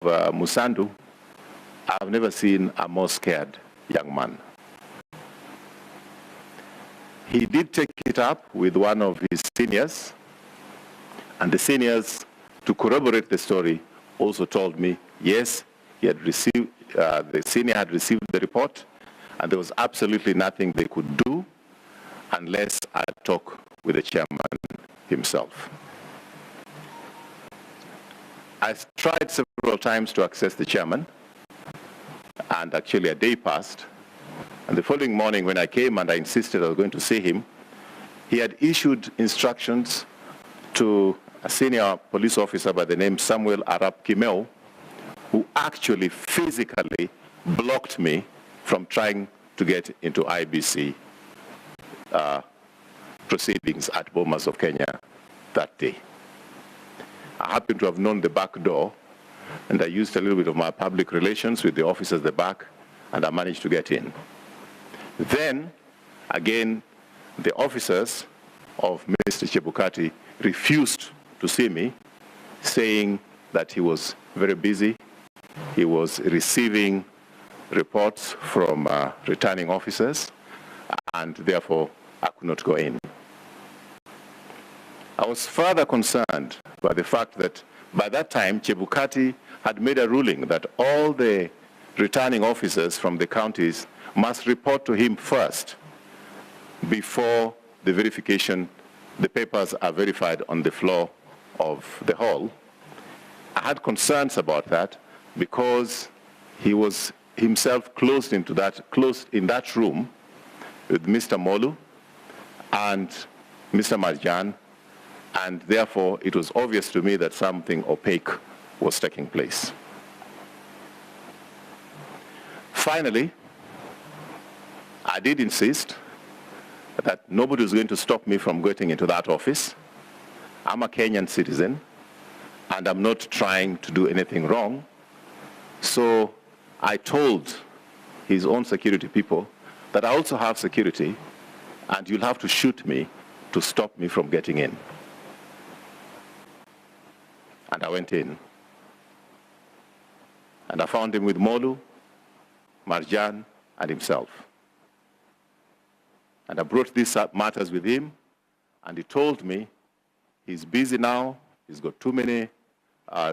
Musandu, I've never seen a more scared young man. He did take it up with one of his seniors, and the seniors, to corroborate the story, also told me, yes, he had received, the senior had received the report, and there was absolutely nothing they could do unless I talk with the chairman himself. I tried several times to access the chairman, and actually a day passed. And the following morning when I came and I insisted I was going to see him, he had issued instructions to a senior police officer by the name Samuel Arap Kimeo, who actually physically blocked me from trying to get into IBC proceedings at Bomas of Kenya that day. I happen to have known the back door, and I used a little bit of my public relations with the officers at the back, and I managed to get in. Then, again, the officers of Mr. Chebukati refused to see me, saying that he was very busy. He was receiving reports from returning officers, and therefore I could not go in. I was further concerned by the fact that by that time, Chebukati had made a ruling that all the returning officers from the counties must report to him first before the verification, the papers are verified on the floor of the hall. I had concerns about that because he was himself closed in that room with Mr. Molu and Mr. Marjan, and therefore it was obvious to me that something opaque was taking place. Finally, I did insist that nobody was going to stop me from getting into that office. I'm a Kenyan citizen, and I'm not trying to do anything wrong. So I told his own security people that I also have security, and you'll have to shoot me to stop me from getting in. And I went in. And I found him with Molu, Marjan, and himself. And I brought these matters with him, and he told me he's busy now, he's got too many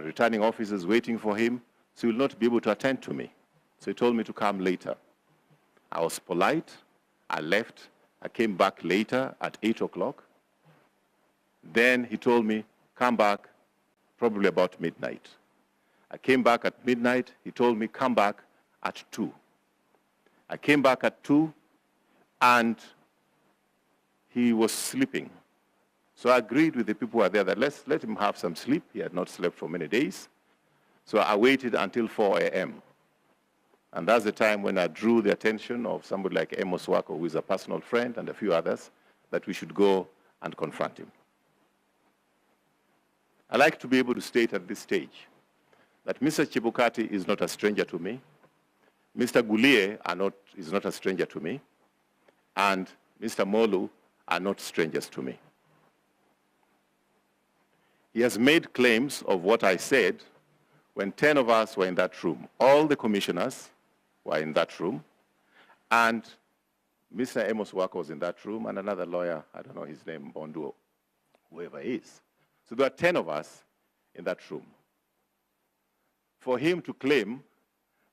returning officers waiting for him, so he will not be able to attend to me. So he told me to come later. I was polite, I left, I came back later at 8 o'clock. Then he told me, come back probably about midnight. I came back at midnight, he told me, come back at 2. I came back at 2, and he was sleeping. So I agreed with the people who were there that let's let him have some sleep. He had not slept for many days. So I waited until 4 a.m. And that's the time when I drew the attention of somebody like Amos Wako, who is a personal friend, and a few others, that we should go and confront him. I like to be able to state at this stage that Mr. Chebukati is not a stranger to me. Mr. Gulie is not a stranger to me. And Mr. Molu are not strangers to me. He has made claims of what I said when 10 of us were in that room. All the commissioners were in that room, and Mr. Amos Wako was in that room, and another lawyer, I don't know his name, Bondu, whoever he is. So there are 10 of us in that room. For him to claim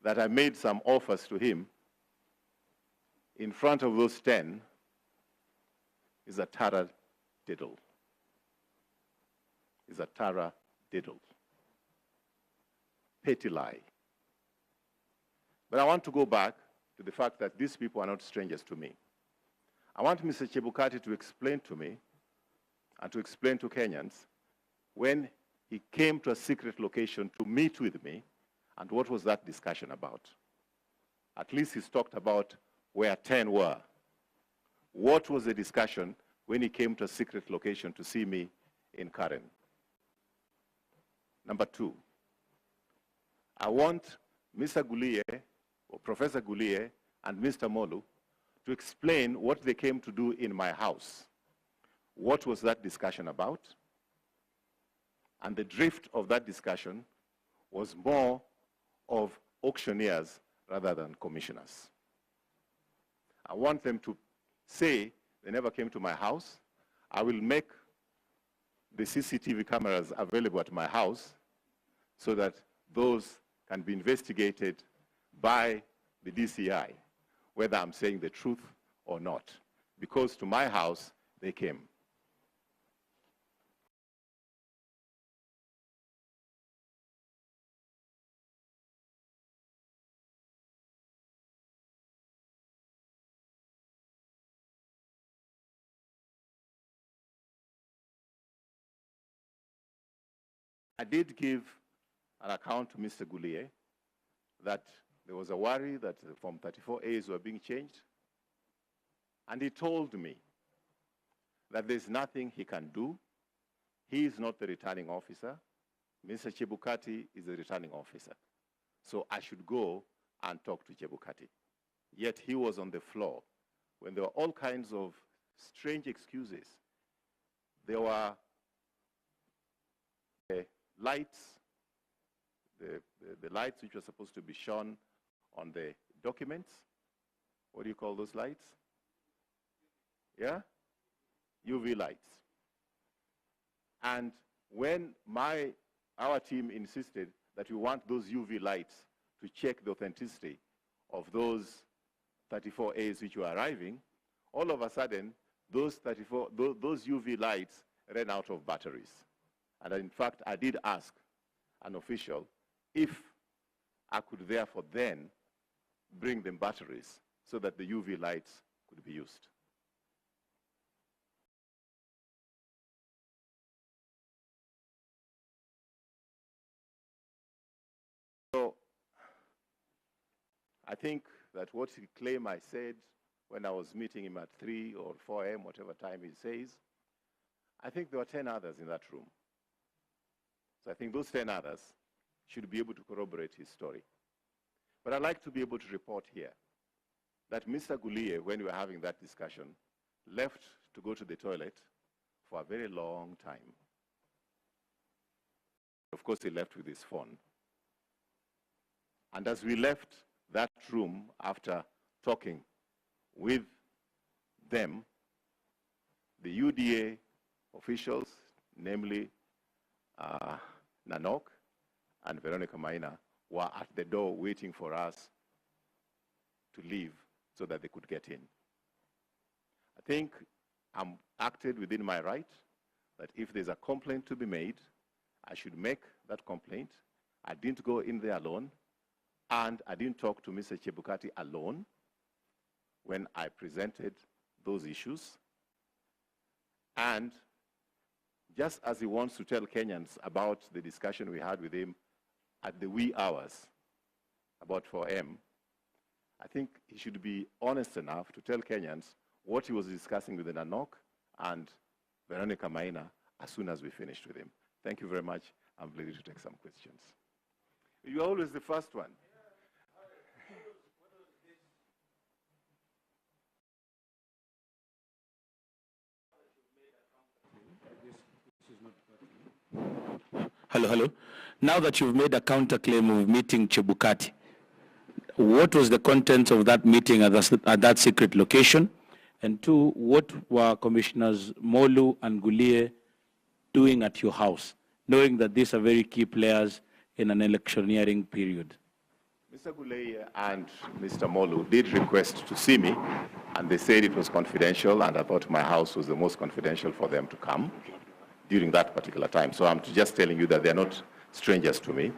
that I made some offers to him in front of those 10 is a tara diddle. Is a tara diddle. Petty lie. But I want to go back to the fact that these people are not strangers to me. I want Mr. Chebukati to explain to me and to explain to Kenyans when he came to a secret location to meet with me, and what was that discussion about? At least he's talked about where 10 were. What was the discussion when he came to a secret location to see me in Karen? Number 2, I want Mr. Gulie, or Professor Gulie, and Mr. Molu to explain what they came to do in my house. What was that discussion about? And the drift of that discussion was more of auctioneers rather than commissioners. I want them to say they never came to my house. I will make the CCTV cameras available at my house so that those can be investigated by the DCI, whether I'm saying the truth or not. Because to my house, they came. I did give an account to Mr. Gulie that there was a worry that Form 34As were being changed. And he told me that there's nothing he can do. He is not the returning officer. Mr. Chebukati is the returning officer. So I should go and talk to Chebukati. Yet he was on the floor when there were all kinds of strange excuses. There were lights, the lights which were supposed to be shown on the documents. What do you call those lights? Yeah? UV lights. And when our team insisted that we want those UV lights to check the authenticity of those 34As which were arriving, all of a sudden, those UV lights ran out of batteries. And in fact, I did ask an official if I could therefore then bring them batteries so that the UV lights could be used. So I think that what he claimed I said when I was meeting him at 3 or 4 a.m., whatever time he says, I think there were 10 others in that room. So I think those 10 others should be able to corroborate his story. But I'd like to be able to report here that Mr. Gulie, when we were having that discussion, left to go to the toilet for a very long time. Of course, he left with his phone. And as we left that room after talking with them, the UDA officials, namely Nanok and Veronica Maina, were at the door waiting for us to leave so that they could get in. I think I'm acted within my right that if there's a complaint to be made, I should make that complaint. I didn't go in there alone, and I didn't talk to Mr. Chebukati alone when I presented those issues. And just as he wants to tell Kenyans about the discussion we had with him at the wee hours, about 4 a.m., I think he should be honest enough to tell Kenyans what he was discussing with Nanok and Veronica Maina as soon as we finished with him. Thank you very much. I'm ready to take some questions. You're always the first one. Hello. Now that you've made a counterclaim of meeting Chebukati, what was the content of that meeting at that secret location? And two, what were Commissioners Molu and Gulie doing at your house, knowing that these are very key players in an electioneering period? Mr. Gulie and Mr. Molu did request to see me, and they said it was confidential, and I thought my house was the most confidential for them to come during that particular time. So I'm just telling you that they're not strangers to me.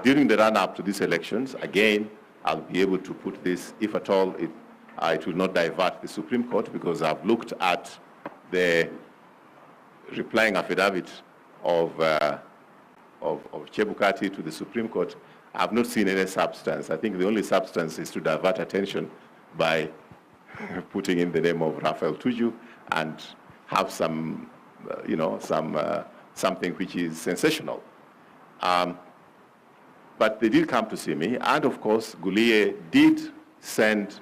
During the run-up to these elections, again, I'll be able to put this, if at all, it will not divert the Supreme Court, because I've looked at the replying affidavit of Chebukati to the Supreme Court. I've not seen any substance. I think the only substance is to divert attention by putting in the name of Raphael Tuju and have some, something which is sensational. But they did come to see me, and of course, Gulie did send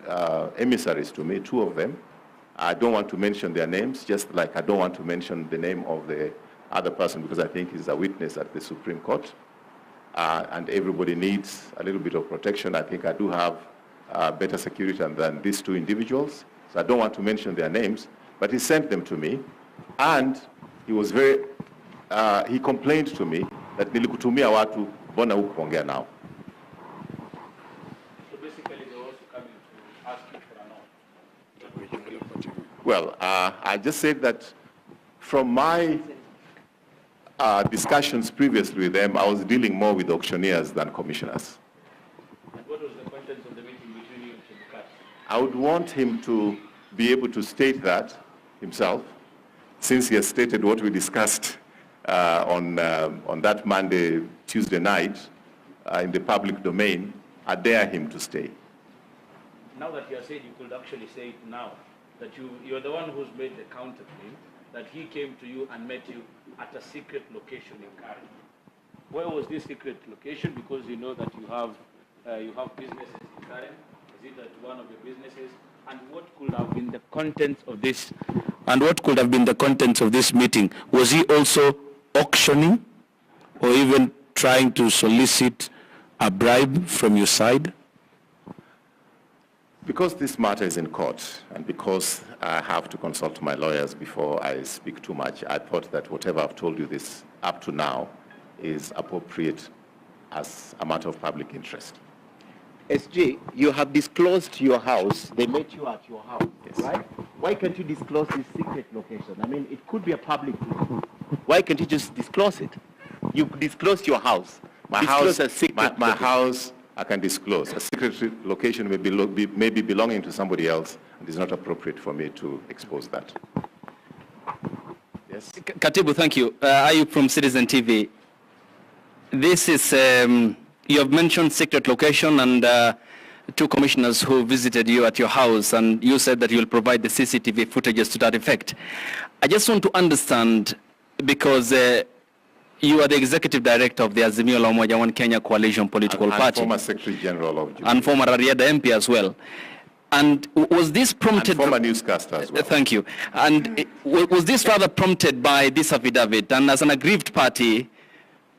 emissaries to me, 2 of them. I don't want to mention their names, just like I don't want to mention the name of the other person because I think he's a witness at the Supreme Court. and everybody needs a little bit of protection. I think I do have better security than these two individuals. So I don't want to mention their names, but he sent them to me, and he was very, he complained to me that nilikutumia watu, mbona hukuongea nao? So basically they're also coming to ask you for an offer. Well, I just said that from my discussions previously with them, I was dealing more with auctioneers than commissioners. And what was the contents of the meeting between you and Chebukati? I would want him to be able to state that himself, since he has stated what we discussed on that Monday, Tuesday night in the public domain. I dare him to stay. Now that you are saying, you could actually say it now, that you're the one who's made the counterclaim, that he came to you and met you at a secret location in Karen. Where was this secret location? Because you know that you have businesses in Karen. Is it at one of your businesses? And what could have been the contents of this? And what could have been the contents of this meeting? Was he also auctioning, or even trying to solicit a bribe from your side? Because this matter is in court, and because I have to consult my lawyers before I speak too much, I thought that whatever I've told you this up to now is appropriate as a matter of public interest. SG, you have disclosed your house. They met you at your house, Yes. right? Why can't you disclose this secret location? I mean, it could be a public thing. Why can't you just disclose it? You disclosed your house. My Disclose house, a secret my location. house, I can disclose. A secret location may be belonging to somebody else, and it's not appropriate for me to expose that. Yes? Katibu, thank you. Ayub from Citizen TV. This is, you have mentioned secret location and two commissioners who visited you at your house, and you said that you will provide the CCTV footages to that effect. I just want to understand, because you are the executive director of the Azimio la Umoja One Kenya Coalition political party. And former Secretary General of Jubilee. And former Rarieda MP as well. And was this prompted... And former newscaster as well. Thank you. And was this rather prompted by this affidavit? And as an aggrieved party,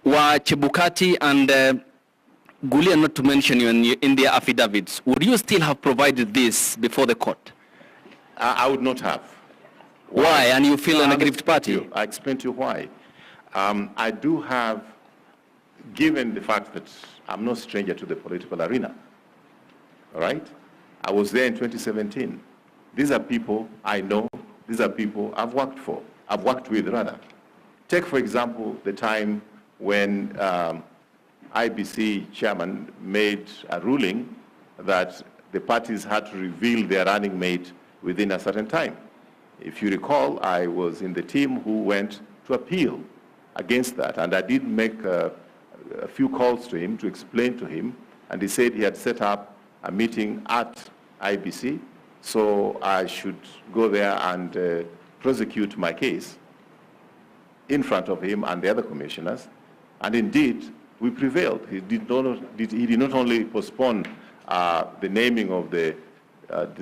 were Chebukati and Gulia, not to mention you in their affidavits, would you still have provided this before the court? I would not have. Why? And you feel an aggrieved party? I explained to you why. I do have, given the fact that I'm no stranger to the political arena, all right? I was there in 2017. These are people I know. These are people I've worked with rather. Take, for example, the time when IBC chairman made a ruling that the parties had to reveal their running mate within a certain time. If you recall, I was in the team who went to appeal against that, and I did make a few calls to him to explain to him, and he said he had set up a meeting at IBC, so I should go there and prosecute my case in front of him and the other commissioners, and indeed, we prevailed. He did not only postpone the naming of the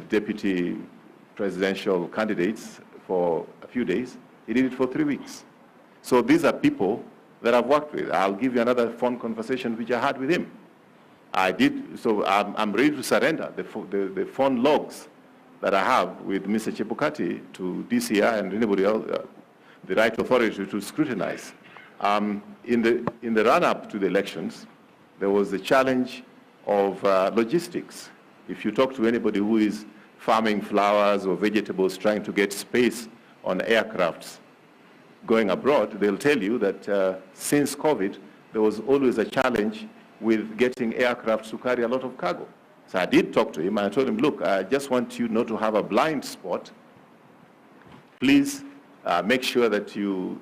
deputy presidential candidates for a few days, he did it for 3 weeks. So these are people that I've worked with. I'll give you another phone conversation which I had with him. I'm ready to surrender the phone logs that I have with Mr. Chebukati to DCI and anybody else, the right authority to scrutinize. In the run-up to the elections, there was the challenge of logistics. If you talk to anybody who is farming flowers or vegetables, trying to get space on aircrafts going abroad, they'll tell you that since COVID, there was always a challenge with getting aircrafts to carry a lot of cargo. So I did talk to him, and I told him, look, I just want you not to have a blind spot. Please make sure that you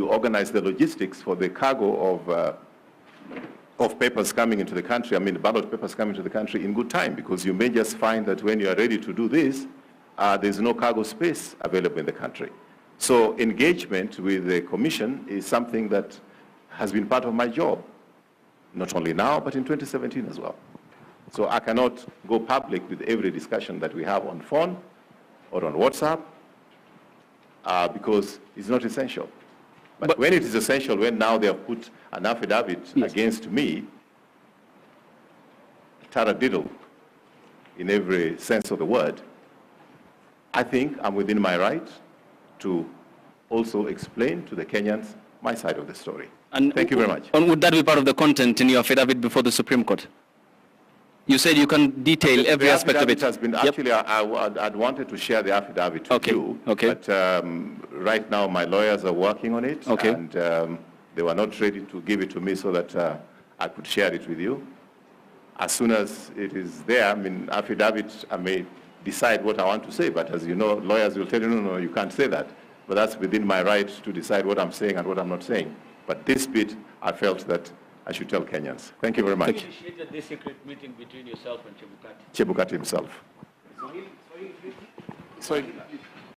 organize the logistics for the cargo of papers coming into the country, ballot papers coming to the country in good time, because you may just find that when you are ready to do this, there's no cargo space available in the country. So engagement with the commission is something that has been part of my job, not only now, but in 2017 as well. So I cannot go public with every discussion that we have on phone or on WhatsApp because it's not essential. But when it is essential, when now they have put an affidavit against me, taradiddle in every sense of the word, I think I'm within my right to also explain to the Kenyans my side of the story. And thank you very much. And would that be part of the content in your affidavit before the Supreme Court? You said you can detail every aspect of it. Has been, actually, I'd wanted to share the affidavit with you, but right now my lawyers are working on it, and they were not ready to give it to me so that I could share it with you. As soon as it is there, I mean, affidavit, I may decide what I want to say, but as you know, lawyers will tell you, no, you can't say that. But that's within my right to decide what I'm saying and what I'm not saying. But this bit, I felt that I should tell Kenyans. Thank you very much. Who initiated this secret meeting between yourself and Chebukati? Chebukati himself. Sorry.